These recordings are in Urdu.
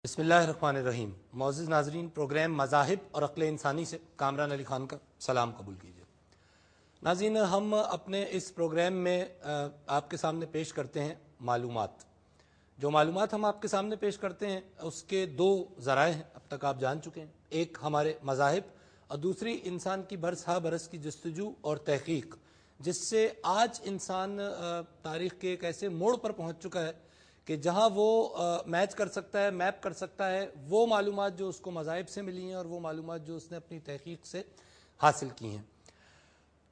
بسم اللہ الرحمن الرحیم. معزز ناظرین، پروگرام مذاہب اور عقل انسانی سے کامران علی خان کا سلام قبول کیجیے. ناظرین، ہم اپنے اس پروگرام میں آپ کے سامنے پیش کرتے ہیں معلومات. جو معلومات ہم آپ کے سامنے پیش کرتے ہیں اس کے دو ذرائع ہیں، اب تک آپ جان چکے ہیں. ایک ہمارے مذاہب اور دوسری انسان کی برس ہا برس کی جستجو اور تحقیق، جس سے آج انسان تاریخ کے ایک ایسے موڑ پر پہنچ چکا ہے کہ جہاں وہ میچ کر سکتا ہے، میپ کر سکتا ہے وہ معلومات جو اس کو مذاہب سے ملی ہیں اور وہ معلومات جو اس نے اپنی تحقیق سے حاصل کی ہیں.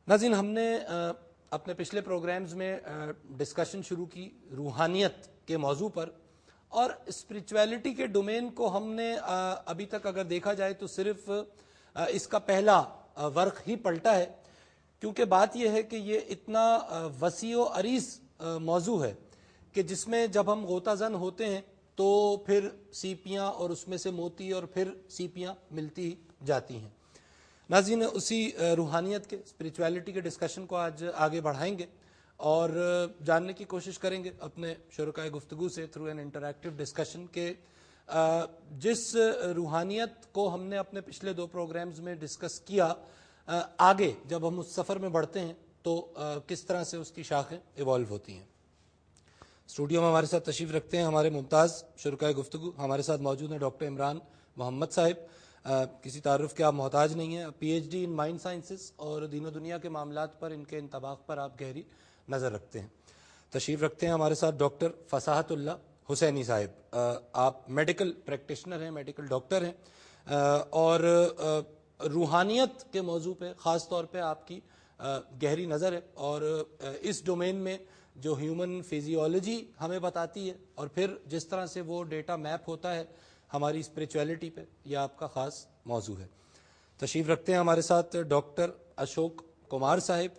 ناظرین، ہم نے اپنے پچھلے پروگرامز میں ڈسکشن شروع کی روحانیت کے موضوع پر، اور اسپریچویلٹی کے ڈومین کو ہم نے ابھی تک اگر دیکھا جائے تو صرف اس کا پہلا ورق ہی پلٹا ہے، کیونکہ بات یہ ہے کہ یہ اتنا وسیع و عریض موضوع ہے کہ جس میں جب ہم غوطہ زن ہوتے ہیں تو پھر سیپیاں اور اس میں سے موتی اور پھر سیپیاں ملتی جاتی ہیں. ناظرین، اسی روحانیت کے اسپریچویلٹی کے ڈسکشن کو آج آگے بڑھائیں گے اور جاننے کی کوشش کریں گے اپنے شرکائے گفتگو سے تھرو این انٹریکٹیو ڈسکشن کہ جس روحانیت کو ہم نے اپنے پچھلے دو پروگرامز میں ڈسکس کیا، آگے جب ہم اس سفر میں بڑھتے ہیں تو کس طرح سے اس کی شاخیں ایوالو ہوتی ہیں. اسٹوڈیو میں ہمارے ساتھ تشریف رکھتے ہیں ہمارے ممتاز شرکائے گفتگو. ہمارے ساتھ موجود ہیں ڈاکٹر عمران محمد صاحب. کسی تعارف کے آپ محتاج نہیں ہیں. P H D in mind sciences اور دین و دنیا کے معاملات پر ان کے انطباق پر آپ گہری نظر رکھتے ہیں. تشریف رکھتے ہیں ہمارے ساتھ ڈاکٹر فصاحت اللہ حسینی صاحب. آپ میڈیکل پریکٹیشنر ہیں، میڈیکل ڈاکٹر ہیں، اور روحانیت کے موضوع پہ خاص طور پہ آپ کی گہری نظر ہے، اور اس ڈومین میں جو ہیومن فیزیولوجی ہمیں بتاتی ہے اور پھر جس طرح سے وہ ڈیٹا میپ ہوتا ہے ہماری اسپریچویلٹی پہ، یہ آپ کا خاص موضوع ہے. تشریف رکھتے ہیں ہمارے ساتھ ڈاکٹر اشوک کمار صاحب.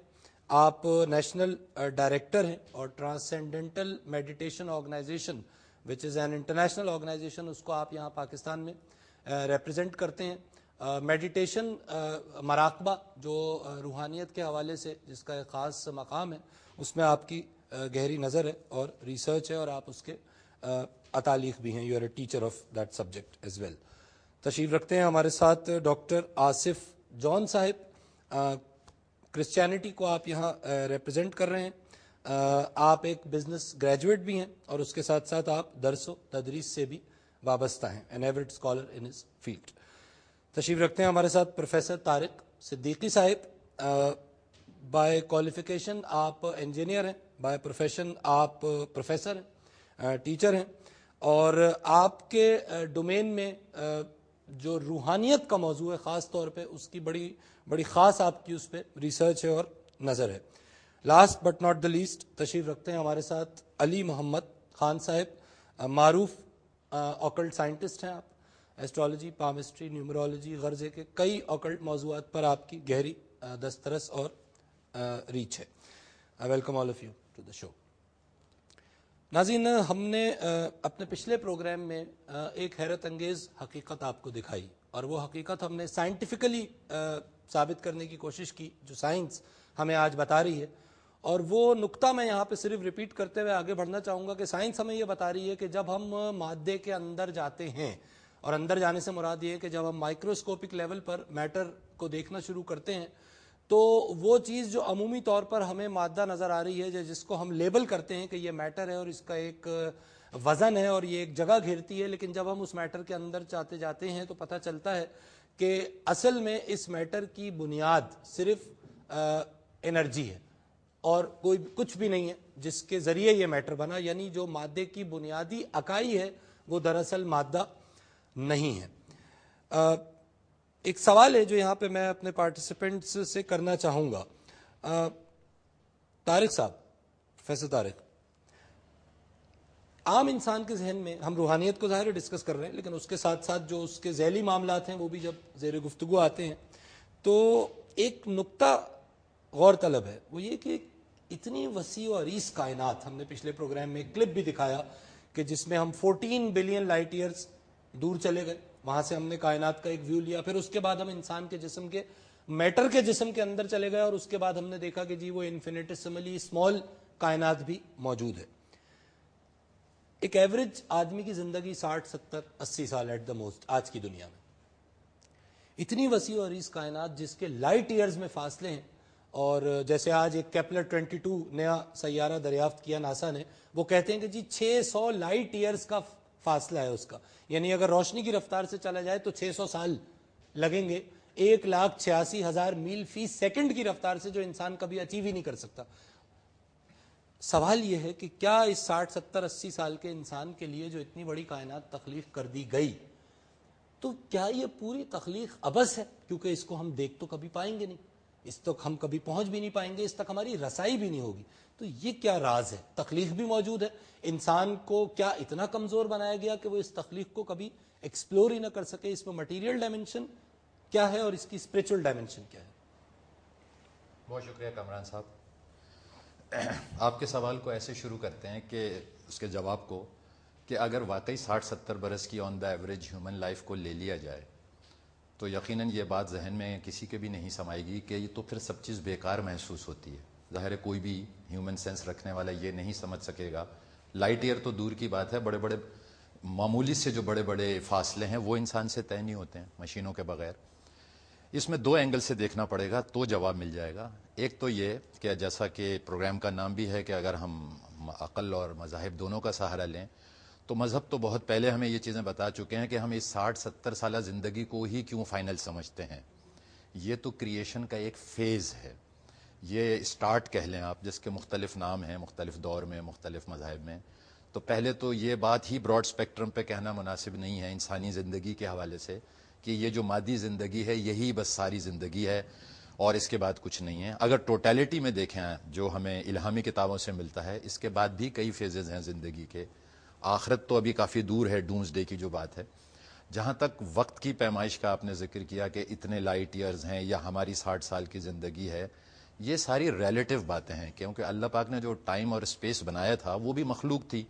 آپ نیشنل ڈائریکٹر ہیں اور transcendental meditation organization which is an international organization, اس کو آپ یہاں پاکستان میں ریپرزینٹ کرتے ہیں. میڈیٹیشن مراقبہ جو روحانیت کے حوالے سے جس کا ایک خاص مقام ہے، اس میں آپ کی گہری نظر ہے اور ریسرچ ہے، اور آپ اس کے اتالیق بھی ہیں. You are a teacher of that subject as well. تشریف رکھتے ہیں ہمارے ساتھ ڈاکٹر آصف جون صاحب. کرسچینٹی کو آپ یہاں ریپرزینٹ کر رہے ہیں. آپ ایک بزنس گریجویٹ بھی ہیں اور اس کے ساتھ ساتھ آپ درس و تدریس سے بھی وابستہ ہیں. An award scholar in his field. تشریف رکھتے ہیں ہمارے ساتھ professor Tariq Siddiqui sahab. By qualification آپ انجینئر ہیں، بائی پروفیشن آپ پروفیسر ہیں، ٹیچر ہیں، اور آپ کے ڈومین میں جو روحانیت کا موضوع ہے خاص طور پہ اس کی بڑی خاص آپ کی اس پہ ریسرچ ہے اور نظر ہے. Last but not the least تشریف رکھتے ہیں ہمارے ساتھ علی محمد خان صاحب. معروف آکلٹ سائنٹسٹ ہیں آپ. ایسٹرالوجی، پامسٹری، نیومرولوجی غرضے کے کئی آکلٹ موضوعات پر آپ کی گہری دسترس اور ریچ ہے. Welcome all of you to the show. ناظرین، ہم نے اپنے پچھلے پروگرام میں ایک حیرت انگیز حقیقت آپ کو دکھائی، اور وہ حقیقت ہم نے سائنٹیفکلی ثابت کرنے کی کوشش کی جو سائنس ہمیں آج بتا رہی ہے. اور وہ نقطہ میں یہاں پہ صرف ریپیٹ کرتے ہوئے آگے بڑھنا چاہوں گا کہ سائنس ہمیں یہ بتا رہی ہے کہ جب ہم مادے کے اندر جاتے ہیں، اور اندر جانے سے مراد یہ ہے کہ جب ہم مائکروسکوپک لیول پر میٹر کو دیکھنا شروع کرتے ہیں تو وہ چیز جو عمومی طور پر ہمیں مادہ نظر آ رہی ہے، جس کو ہم لیبل کرتے ہیں کہ یہ میٹر ہے اور اس کا ایک وزن ہے اور یہ ایک جگہ گھیرتی ہے، لیکن جب ہم اس میٹر کے اندر جاتے ہیں تو پتہ چلتا ہے کہ اصل میں اس میٹر کی بنیاد صرف انرجی ہے اور کوئی کچھ بھی نہیں ہے جس کے ذریعے یہ میٹر بنا. یعنی جو مادے کی بنیادی اکائی ہے وہ دراصل مادہ نہیں ہے. ایک سوال ہے جو یہاں پہ میں اپنے پارٹیسپینٹس سے کرنا چاہوں گا. طارق صاحب، پروفیسر طارق، عام انسان کے ذہن میں ہم روحانیت کو ظاہر ڈسکس کر رہے ہیں، لیکن اس کے ساتھ ساتھ جو اس کے ذیلی معاملات ہیں وہ بھی جب زیر گفتگو آتے ہیں تو ایک نقطہ غور طلب ہے، وہ یہ کہ اتنی وسیع و عریض کائنات، ہم نے پچھلے پروگرام میں ایک کلپ بھی دکھایا کہ جس میں ہم 14 بلین لائٹ ایئرز دور چلے گئے، وہاں سے ہم نے کائنات کا ایک ویو لیا، پھر اس کے بعد ہم انسان کے جسم کے میٹر کے جسم کے اندر چلے گئے، اور اس کے بعد ہم نے دیکھا کہ جی وہ انفینیٹیسملی اسمال کائنات بھی موجود ہے. ایک ایوریج آدمی کی زندگی 60 70 80 سال ایٹ دا موسٹ آج کی دنیا میں. اتنی وسیع اور عریض کائنات جس کے لائٹ ایئرز میں فاصلے ہیں, اور جیسے آج ایک کیپلر 22 نیا سیارہ دریافت کیا ناسا نے, وہ کہتے ہیں کہ جی 600 لائٹ ایئرز کا فاصلہ ہے اس کا, یعنی اگر روشنی کی رفتار سے چلا جائے تو 600 سال لگیں گے, 1,86,000 میل فی سیکنڈ کی رفتار سے, جو انسان کبھی اچیو ہی نہیں کر سکتا. سوال یہ ہے کہ کیا اس 60 70 80 سال کے انسان کے لیے جو اتنی بڑی کائنات تخلیق کر دی گئی, تو کیا یہ پوری تخلیق عبث ہے؟ کیونکہ اس کو ہم دیکھ تو کبھی پائیں گے نہیں, اس تک ہم کبھی پہنچ بھی نہیں پائیں گے, اس تک ہماری رسائی بھی نہیں ہوگی. تو یہ کیا راز ہے؟ تخلیق بھی موجود ہے, انسان کو کیا اتنا کمزور بنایا گیا کہ وہ اس تخلیق کو کبھی ایکسپلور ہی نہ کر سکے؟ اس میں مٹیریل ڈائمنشن کیا ہے اور اس کی اسپریچول ڈائمنشن کیا ہے؟ بہت شکریہ کامران صاحب. آپ کے سوال کو ایسے شروع کرتے ہیں کہ اس کے جواب کو, کہ اگر واقعی 60-70 برس کی آن دا ایوریج ہیومن لائف کو لے لیا جائے تو یقیناً یہ بات ذہن میں کسی کے بھی نہیں سمائے گی کہ یہ تو پھر سب چیز بیکار محسوس ہوتی ہے. ظاہر ہے کوئی بھی ہیومن سینس رکھنے والا یہ نہیں سمجھ سکے گا. لائٹ ایئر تو دور کی بات ہے, بڑے بڑے معمولی سے جو بڑے بڑے فاصلے ہیں وہ انسان سے طے نہیں ہوتے ہیں مشینوں کے بغیر. اس میں 2 اینگل سے دیکھنا پڑے گا تو جواب مل جائے گا. ایک تو یہ کہ جیسا کہ پروگرام کا نام بھی ہے کہ اگر ہم عقل اور مذاہب دونوں کا سہارا لیں تو مذہب تو بہت پہلے ہمیں یہ چیزیں بتا چکے ہیں کہ ہم اس 60-70 سالہ زندگی کو ہی کیوں فائنل سمجھتے ہیں. یہ تو کریشن کا ایک فیز ہے, یہ سٹارٹ کہہ لیں آپ, جس کے مختلف نام ہیں مختلف دور میں مختلف مذاہب میں. تو پہلے تو یہ بات ہی براڈ اسپیکٹرم پہ کہنا مناسب نہیں ہے انسانی زندگی کے حوالے سے کہ یہ جو مادی زندگی ہے یہی بس ساری زندگی ہے اور اس کے بعد کچھ نہیں ہے. اگر ٹوٹیلٹی میں دیکھیں جو ہمیں الہامی کتابوں سے ملتا ہے, اس کے بعد بھی کئی فیزز ہیں زندگی کے. آخرت تو ابھی کافی دور ہے, ڈومز ڈے کی جو بات ہے. جہاں تک وقت کی پیمائش کا آپ نے ذکر کیا کہ اتنے لائٹ ایئرز ہیں یا ہماری 60 سال کی زندگی ہے, یہ ساری ریلیٹیو باتیں ہیں, کیونکہ اللہ پاک نے جو ٹائم اور اسپیس بنایا تھا وہ بھی مخلوق تھی,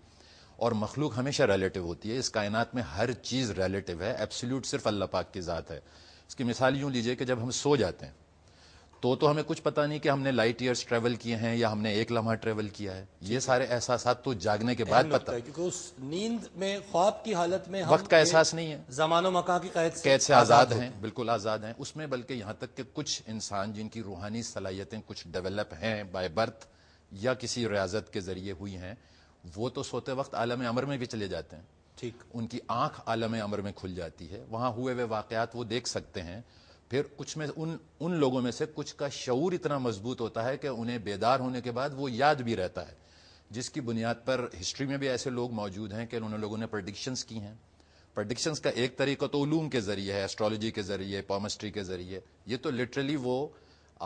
اور مخلوق ہمیشہ ریلیٹیو ہوتی ہے. اس کائنات میں ہر چیز ریلیٹیو ہے, ایبسلیوٹ صرف اللہ پاک کی ذات ہے. اس کی مثال یوں لیجئے کہ جب ہم سو جاتے ہیں تو ہمیں کچھ پتہ نہیں کہ ہم نے لائٹ ایئرز ٹریول کیے ہیں یا ہم نے 1 لمحہ ٹریول کیا ہے. یہ سارے احساسات تو جاگنے کے بعد پتہ, کیونکہ اس نیند میں خواب کی حالت میں وقت کا احساس نہیں ہے, زمان و مکان کی قید سے آزاد ہیں, بالکل آزاد ہیں اس میں. بلکہ یہاں تک کہ کچھ انسان جن کی روحانی صلاحیتیں کچھ ڈیولپ ہیں بائی برتھ یا کسی ریاضت کے ذریعے ہوئی ہیں, وہ تو سوتے وقت عالم امر میں بھی چلے جاتے ہیں. ٹھیک, ان کی آنکھ عالم امر میں کھل جاتی ہے, وہاں ہوئے ہوئے واقعات وہ دیکھ سکتے ہیں. پھر کچھ میں ان لوگوں میں سے کچھ کا شعور اتنا مضبوط ہوتا ہے کہ انہیں بیدار ہونے کے بعد وہ یاد بھی رہتا ہے, جس کی بنیاد پر ہسٹری میں بھی ایسے لوگ موجود ہیں کہ انہوں لوگوں نے پریڈکشنز کی ہیں. پریڈکشنز کا ایک طریقہ تو علوم کے ذریعے ہے, ایسٹرالوجی کے ذریعے, پالمسٹری کے ذریعے. یہ تو لٹرلی وہ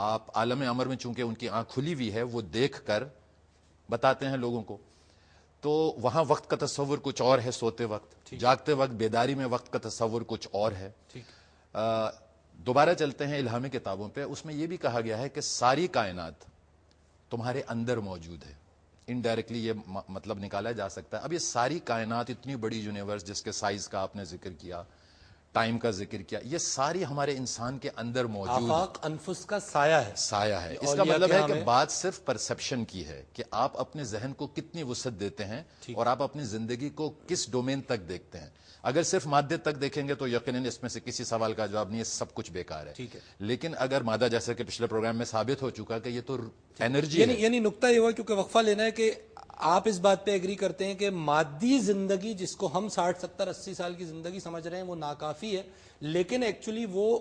آپ عالم امر میں چونکہ ان کی آنکھ کھلی ہوئی ہے وہ دیکھ کر بتاتے ہیں لوگوں کو. تو وہاں وقت کا تصور کچھ اور ہے سوتے وقت, جاگتے وقت بیداری میں وقت کا تصور کچھ اور ہے. دوبارہ چلتے ہیں الہامی کتابوں پہ, اس میں یہ بھی کہا گیا ہے کہ ساری کائنات تمہارے اندر موجود ہے. انڈائریکٹلی یہ مطلب نکالا جا سکتا ہے. اب یہ ساری کائنات, اتنی بڑی یونیورس جس کے سائز کا آپ نے ذکر کیا, ٹائم کا ذکر کیا, یہ ساری ہمارے انسان کے اندر موجود آفاق انفس کا سایہ ہے. سایہ ہے. اس کا مطلب ہے کہ بات صرف پرسپشن کی ہے کہ آپ اپنے ذہن کو کتنی وسعت دیتے ہیں اور آپ اپنی زندگی کو کس ڈومین تک دیکھتے ہیں. اگر صرف مادے تک دیکھیں گے تو یقیناً اس میں سے کسی سوال کا جواب نہیں ہے, سب کچھ بیکار ہے. لیکن اگر مادہ, جیسے کہ پچھلے پروگرام میں ثابت ہو چکا کہ یہ تو انرجی ہے. یعنی نقطہ یہ ہوا, کیونکہ وقفہ لینا ہے, کہ آپ اس بات پہ ایگری کرتے ہیں کہ مادی زندگی جس کو ہم 60 70 80 سال کی زندگی سمجھ رہے ہیں وہ ناکافی ہے, لیکن ایکچولی وہ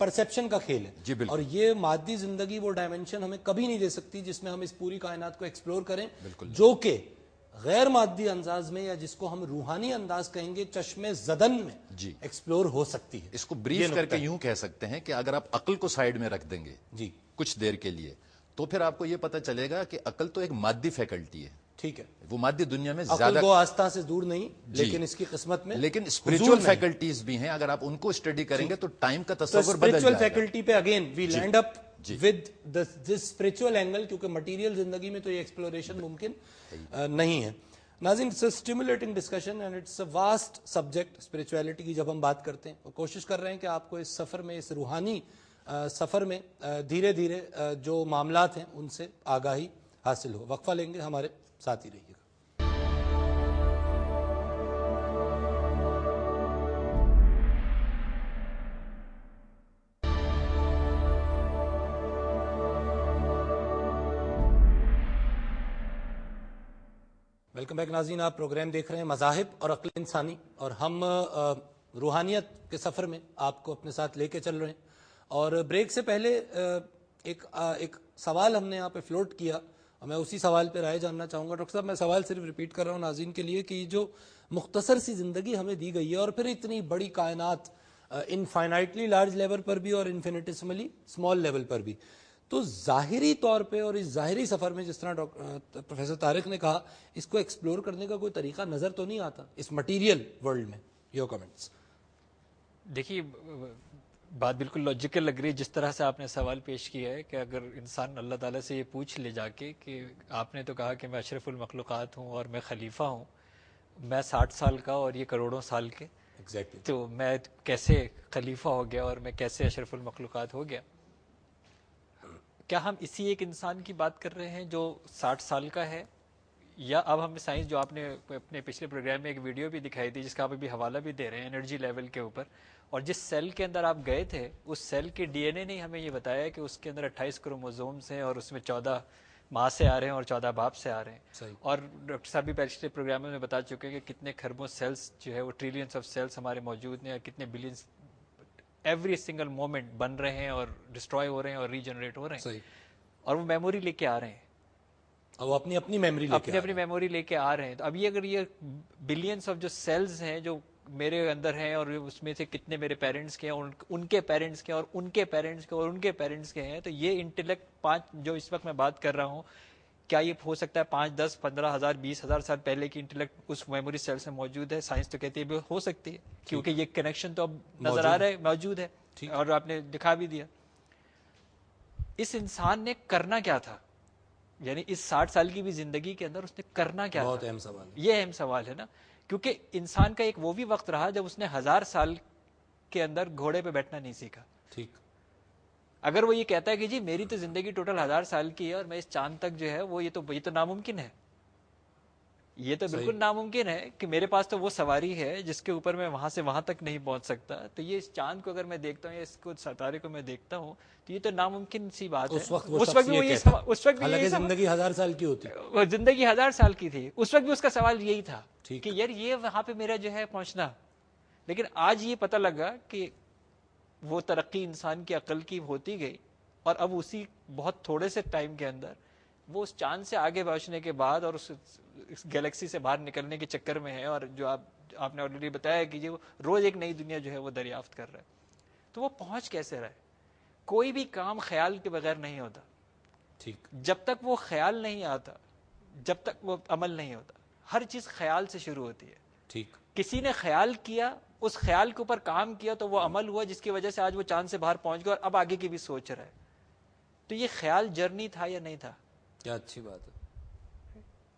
پرسپشن کا کھیل ہے. جی بالکل. اور یہ مادی زندگی وہ ڈائمنشن ہمیں کبھی نہیں دے سکتی جس میں ہم اس پوری کائنات کو ایکسپلور کریں, جو کہ غیر مادی انداز میں یا جس کو ہم روحانی انداز کہیں گے چشم زدن میں ایکسپلور ہو سکتی ہے. اس کو بریف کر کے یوں کہہ سکتے ہیں کہ اگر آپ عقل کو سائیڈ میں رکھ دیں گے کچھ دیر کے لیے تو پھر آپ کو یہ پتہ چلے گا کہ عقل تو ایک مادی فیکلٹی ہے. ٹھیک ہے, وہ مادی دنیا میں زیادہ کو آستہ سے دور نہیں, لیکن اس کی قسمت میں لیکن اسپریچول فیکلٹیز بھی ہیں. اگر آپ ان کو اسٹڈی کریں گے تو ٹائم کا تصور بدل جائے گا. فیکلٹی پہ again we land up with this spiritual angle, کیونکہ مٹیریل زندگی میں تو یہ ایکسپلوریشن ممکن نہیں ہے. ناظرین, it's a stimulating discussion and it's a vast subject. Spirituality کی جب ہم بات کرتے ہیں, کوشش کر رہے ہیں کہ آپ کو اس سفر میں, اس روحانی سفر میں دھیرے دھیرے جو معاملات ہیں ان سے آگاہی حاصل ہو. وقفہ لیں گے, ہمارے ساتھ ہی رہیے گا. ویلکم بیک ناظرین، آپ پروگرام دیکھ رہے ہیں مذاہب اور عقل انسانی، اور ہم روحانیت کے سفر میں آپ کو اپنے ساتھ لے کے چل رہے ہیں. اور بریک سے پہلے ایک سوال ہم نے یہاں پہ فلوٹ کیا اور میں اسی سوال پہ رائے جاننا چاہوں گا. ڈاکٹر صاحب، میں سوال صرف ریپیٹ کر رہا ہوں ناظرین کے لیے کہ یہ جو مختصر سی زندگی ہمیں دی گئی ہے اور پھر اتنی بڑی کائنات انفائنائٹلی لارج لیول پر بھی اور انفینیٹیسملی اسمال لیول پر بھی، تو ظاہری طور پہ اور اس ظاہری سفر میں جس طرح پروفیسر طارق نے کہا، اس کو ایکسپلور کرنے کا کوئی طریقہ نظر تو نہیں آتا اس مٹیریل ورلڈ میں؟ Your comments. دیکھیے، بات بالکل لاجیکل لگ رہی ہے جس طرح سے آپ نے سوال پیش کیا ہے کہ اگر انسان اللہ تعالیٰ سے یہ پوچھ لے جا کے کہ آپ نے تو کہا کہ میں اشرف المخلوقات ہوں اور میں خلیفہ ہوں، میں 60 سال کا اور یہ کروڑوں سال کے، تو میں کیسے خلیفہ ہو گیا اور میں کیسے اشرف المخلوقات ہو گیا؟ کیا ہم اسی ایک انسان کی بات کر رہے ہیں جو 60 سال کا ہے، یا اب ہم سائنس جو آپ نے اپنے پچھلے پروگرام میں ایک ویڈیو بھی دکھائی تھی جس کا آپ ابھی حوالہ بھی دے رہے ہیں انرجی لیول کے اوپر، اور جس سیل کے اندر آپ گئے تھے اس سیل کے ڈی این اے نے ہمیں یہ بتایا کہ اس کے اندر 28 کروموزومز ہیں اور اس میں 14 ماں سے آ رہے ہیں اور 14 باپ سے آ رہے ہیں. اور ڈاکٹر صاحب بھی پچھلے پروگراموں میں بتا چکے ہیں کہ کتنے خربوں سیلز جو ہے وہ ٹریلینس آف سیلز ہمارے موجود ہیں اور کتنے بلینس ایوری سنگل مومنٹ بن رہے ہیں اور ڈسٹروائے ہو رہے ہیں اور ریجنریٹ ہو رہے ہیں. اور وہ میموری لے کے آ رہے ہیں، اور وہ اپنی میموری لے کے آ رہے ہیں. تو اب یہ اگر یہ بلینس آف جو سیلز ہیں جو میرے اندر ہیں اور اس میں سے کتنے میرے پیرنٹس کے ہیں اور ان کے پیرنٹس کے اور ان کے پیرنٹس کے اور ان کے پیرنٹس کے ہیں، تو یہ انٹلیکٹ 5 جو اس وقت میں بات کر رہا ہوں، کیا یہ ہو سکتا ہے 5، 10، 15,000، 20,000 سال پہلے کی انٹلیکٹ اس میموری سیل سے موجود ہے؟ سائنس تو کہتی ہے ہو سکتی ہے، کیونکہ یہ کنیکشن تو اب نظر آ رہا ہے، موجود ہے اور آپ نے دکھا بھی دیا. اس انسان نے کرنا کیا تھا؟ یعنی اس 60 سال کی بھی زندگی کے اندر اس نے کرنا کیا تھا؟ بہت اہم سوال ہے. یہ اہم سوال ہے نا، کیونکہ انسان کا ایک وہ بھی وقت رہا جب اس نے 1000 سال کے اندر گھوڑے پہ بیٹھنا نہیں سیکھا. ٹھیک. اگر وہ یہ کہتا ہے کہ جی میری تو زندگی ٹوٹل 1000 سال کی ہے اور میں اس چاند تک جو ہے وہ یہ تو ناممکن ہے، یہ تو بالکل ناممکن ہے کہ میرے پاس تو وہ سواری ہے جس کے اوپر میں وہاں سے وہاں تک نہیں پہنچ سکتا، تو یہ اس چاند کو اگر میں دیکھتا ہوں یا اس کو ستارے کو میں دیکھتا ہوں تو یہ تو ناممکن سی بات ہے. اس وقت بھی زندگی 1000 سال کی ہوتی، وہ زندگی 1000 سال کی تھی، اس وقت بھی اس کا سوال یہی تھا کہ یار یہ وہاں پہ میرا جو ہے پہنچنا. لیکن آج یہ پتہ لگا کہ وہ ترقی انسان کی عقل کی ہوتی گئی اور اب اسی بہت تھوڑے سے ٹائم کے اندر وہ اس چاند سے آگے پہنچنے کے بعد اور اس گیلیکسی سے باہر نکلنے کے چکر میں ہے، اور جو آپ نے آلریڈی بتایا کہ وہ روز ایک نئی دنیا جو ہے وہ دریافت کر رہا ہے. تو وہ پہنچ کیسے رہا ہے؟ کوئی بھی کام خیال کے بغیر نہیں ہوتا. ٹھیک. جب تک وہ خیال نہیں آتا، جب تک وہ عمل نہیں ہوتا. ہر چیز خیال سے شروع ہوتی ہے. ٹھیک. کسی نے خیال کیا، اس خیال کے اوپر کام کیا تو وہ عمل ہوا، جس کی وجہ سے آج وہ چاند سے باہر پہنچ گیا اور اب آگے کی بھی سوچ رہا ہے. تو یہ خیال جرنی تھا یا نہیں تھا؟ کیا اچھی بات ہے.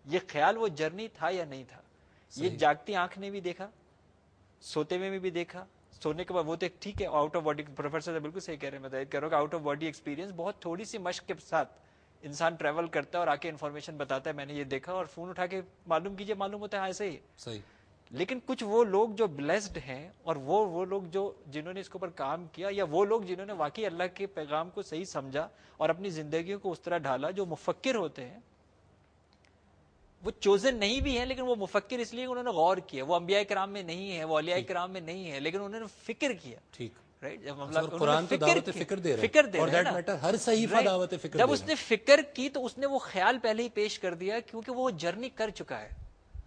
یہ خیال وہ جرنی تھا یا نہیں تھا؟ یہ جاگتی آنکھ نے بھی دیکھا، سوتے میں بھی دیکھا. سونے کے بعد وہ تو ٹھیک ہے، آؤٹ آف باڈی، پروفیسر بالکل صحیح کہہ رہے ہیں، میں کہہ رہا ہوں کہ آؤٹ آف باڈی ایکسپیرینس بہت تھوڑی سی مشق کے ساتھ انسان ٹریول کرتا ہے اور آ کے انفارمیشن بتاتا ہے میں نے یہ دیکھا، اور فون اٹھا کے معلوم کیجئے، معلوم ہوتا ہے ایسے ہی. صحیح. لیکن کچھ وہ لوگ جو بلیسڈ ہیں اور وہ لوگ جنہوں نے اس کے اوپر کام کیا، یا وہ لوگ جنہوں نے واقعی اللہ کے پیغام کو صحیح سمجھا اور اپنی زندگیوں کو اس طرح ڈھالا، جو مفکر ہوتے ہیں، وہ چوزن نہیں بھی ہیں لیکن وہ مفکر اس لیے انہوں نے غور کیا. وہ انبیاء کرام میں نہیں ہے، وہ اولیاء کرام میں نہیں ہے، لیکن انہوں نے فکر کیا. ٹھیک. قرآن تو دعوت فکر دے رہا ہے. ہر صحیفہ دعوت فکر. جب اس نے فکر کی تو اس نے وہ خیال پہلے ہی پیش کر دیا، کیونکہ وہ جرنی کر چکا ہے.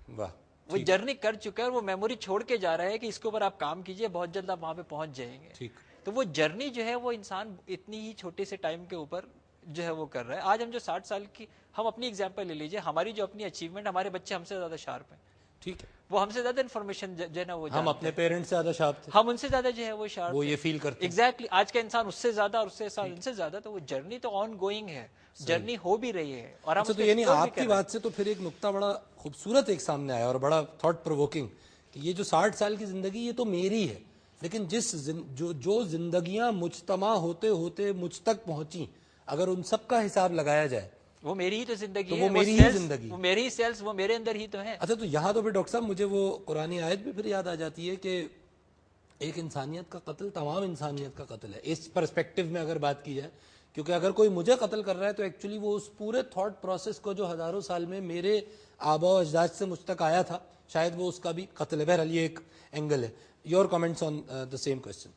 واہ. وہ جرنی کر چکا ہے، وہ میموری چھوڑ کے جا رہا ہے کہ اس کے اوپر آپ کام کیجئے، بہت جلد آپ وہاں پہ پہنچ جائیں گے. ٹھیک. تو وہ جرنی جو ہے وہ انسان اتنی ہی چھوٹے سے ٹائم کے اوپر جو ہے وہ کر رہا ہے. آج ہم جو 60 سال کی، ہم اپنی اگزامپل لے لیجئے، ہماری جو اپنی اچیومنٹ، ہمارے بچے ہم سے زیادہ شارپ ہیں. ٹھیک ہے. وہ ہم سے زیادہ انفارمیشن جو ہے نا وہ ہم اپنے پیرنٹس سے زیادہ شارپ تھے، ہم ان سے زیادہ جو ہے وہ شارپ، وہ یہ فیل کرتے ہیں. ایگزیکٹلی. آج کا انسان اس سے زیادہ اور اس سے ان سے زیادہ. تو وہ جرنی تو آن گوئنگ ہے، جرنی ہو بھی رہی ہے. اور ہم یعنی آپ کی بات سے تو پھر ایک نقطہ بڑا خوبصورت ایک سامنے آیا اور بڑا تھاٹ پرووکنگ کہ یہ جو 60 سال کی زندگی یہ تو میری ہے، لیکن جو زندگیاں مجتمع ہوتے ہوتے مجھ تک پہنچی، اگر ان سب کا حساب لگایا جائے وہ میری ہی تو زندگی ہے، وہ میری ہی زندگی، وہ میری ہی سیلز، وہ میرے اندر ہی تو ہیں. اچھا، تو یہاں تو پھر ڈاکٹر صاحب مجھے وہ قرآنی آیت بھی پھر یاد آ جاتی ہے کہ ایک انسانیت کا قتل تمام انسانیت کا قتل ہے. اس پرسپیکٹو میں اگر بات کی جائے کیونکہ اگر کوئی مجھے قتل کر رہا ہے تو ایکچولی وہ اس پورے تھاٹ پروسیس کو جو ہزاروں سال میں میرے آبا و اجداد سے مجھ تک آیا تھا شاید وہ اس کا بھی قتل ہے. بہرحال یہ ایک اینگل ہے. Your comments on the same question.